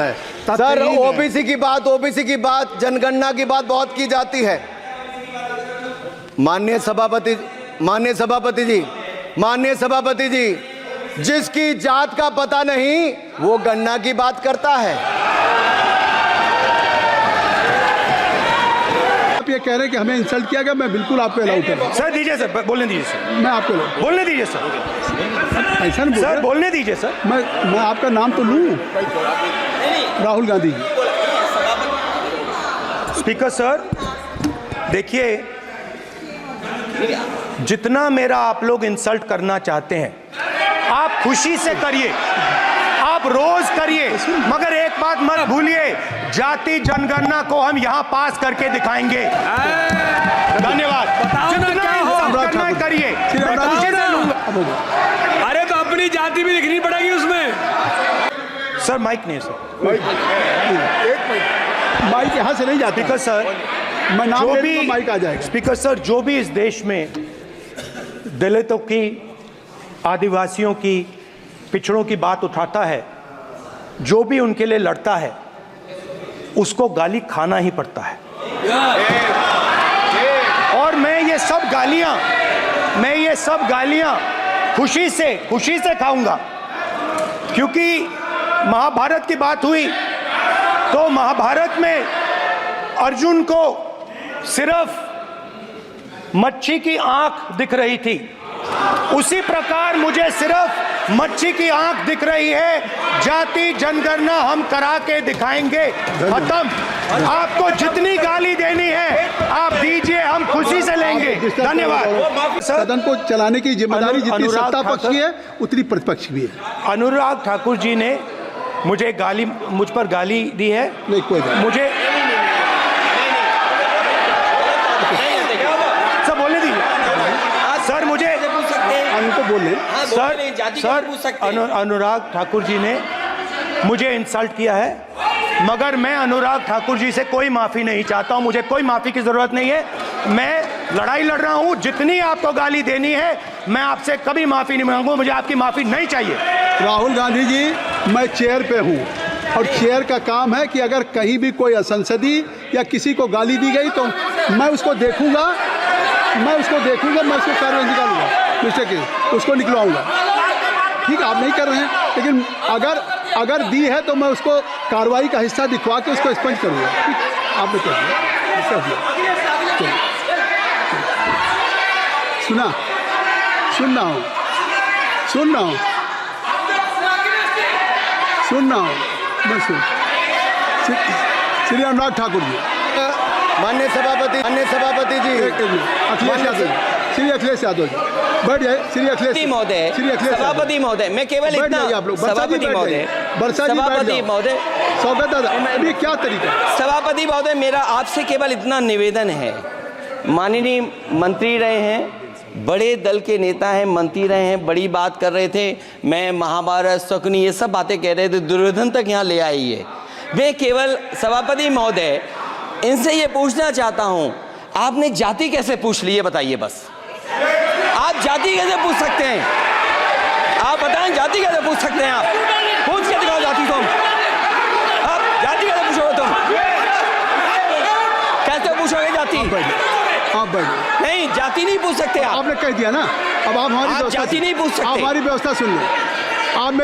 Sir, OBC की बात जनगणना की बात बहुत की जाती है। माननीय सभापति जी, जिसकी जात का पता नहीं वो गणना की बात करता है। आप ये कह रहे हैं कि हमें इंसल्ट किया गया, मैं बिल्कुल आपको अलाउ कर रहा हूं। सर दीजिए, सर बोलने दीजिए, सर मैं आपको बोलने दीजिए, सर ऐसा नहीं सर बोलने दीजिए, सर मैं आपका नाम तो लूं। राहुल गांधी जी। स्पीकर सर, देखिए, जितना मेरा आप लोग इंसल्ट करना चाहते हैं आप खुशी से करिए, आप रोज करिए, मगर एक बात मत भूलिए, जाति जनगणना को हम यहां पास करके दिखाएंगे। धन्यवाद। जितना इंसल्ट करना है करिए, मैं खुशी से लूंगा। अरे तो अपनी जाति भी लिखनी पड़ेगी उसमें। सर माइक नहीं, सर माइक यहाँ से नहीं जाती। स्पीकर सर, मैं नाम जो ले भी लूंगा, माइक आ जाएगा। स्पीकर सर, जो भी इस देश में दलितों की, आदिवासियों की, पिछड़ों की बात उठाता है, जो भी उनके लिए लड़ता है, उसको गाली खाना ही पड़ता है। और मैं ये सब गालियां खुशी से खाऊंगा, क्योंकि महाभारत की बात हुई तो महाभारत में अर्जुन को सिर्फ मच्छी की आंख दिख रही थी, उसी प्रकार मुझे सिर्फ मच्छी की आंख दिख रही है। जाति जनगणना हम करा के दिखाएंगे। खत्म। आपको जितनी गाली देनी है आप दीजिए, हम खुशी से लेंगे। धन्यवाद। सदन को चलाने की जिम्मेदारी जितनी सत्ता पक्ष की है उतनी प्रतिपक्ष भी है। अनुराग ठाकुर जी ने मुझ पर गाली दी है। नहीं, कोई बात मुझे सर बोलने दीजिए। सर मुझे उनको बोले। सर अनुराग ठाकुर जी ने मुझे इंसल्ट किया है, मगर मैं अनुराग ठाकुर जी से कोई माफी नहीं चाहता हूं। मुझे कोई माफी की जरूरत नहीं है। मैं लड़ाई लड़ रहा हूं। जितनी आपको गाली देनी है मैं आपसे कभी माफी नहीं मांगूंगा। मुझे आपकी माफी नहीं चाहिए। राहुल गांधी जी, मैं चेयर पे हूँ और चेयर का काम है कि अगर कहीं भी कोई असंसदीय या किसी को गाली दी गई तो मैं उसको देखूंगा, मैं उसको कार्रवाई निकालूंगा, उसको निकलवाऊंगा। ठीक है, आप नहीं कर रहे हैं, लेकिन अगर दी है तो मैं उसको कार्रवाई का हिस्सा दिखवा के उसको स्पंज करूंगा। ठीक, आपने कर दिया। सुन रहा हूँ मैं श्री अनुराग ठाकुर जी, माननीय सभापति जी, श्री अखिलेश यादव जी, बैठ जाए। श्री अखिलेश महोदय, सभापति महोदय, मैं केवल इतना, सभापति महोदय, स्वागत दादा, अभी क्या तरीका है? सभापति महोदय, मेरा आपसे केवल इतना निवेदन है। माननीय मंत्री रहे हैं, बड़े दल के नेता हैं, मंत्री रहे हैं, बड़ी बात कर रहे थे, मैं महाभारत, शकुनी, ये सब बातें कह रहे थे, दुर्योधन तक यहाँ ले आई है। मैं केवल सभापति महोदय इनसे ये पूछना चाहता हूँ, आपने जाति कैसे पूछ ली है बताइए बस। आप जाति कैसे पूछ सकते हैं? आप बताएं, जाति कैसे पूछ सकते हैं? आप पूछ के दिखाओ जाति तुम। आप जाति कैसे पूछोगे तुम? कैसे पूछोगे जाति? आप बैठ। नहीं, जाति नहीं पूछ सकते आप। आपने कह दिया ना, अब आप हमारी जाति नहीं पूछ सकते। हमारी व्यवस्था सुन लो। आप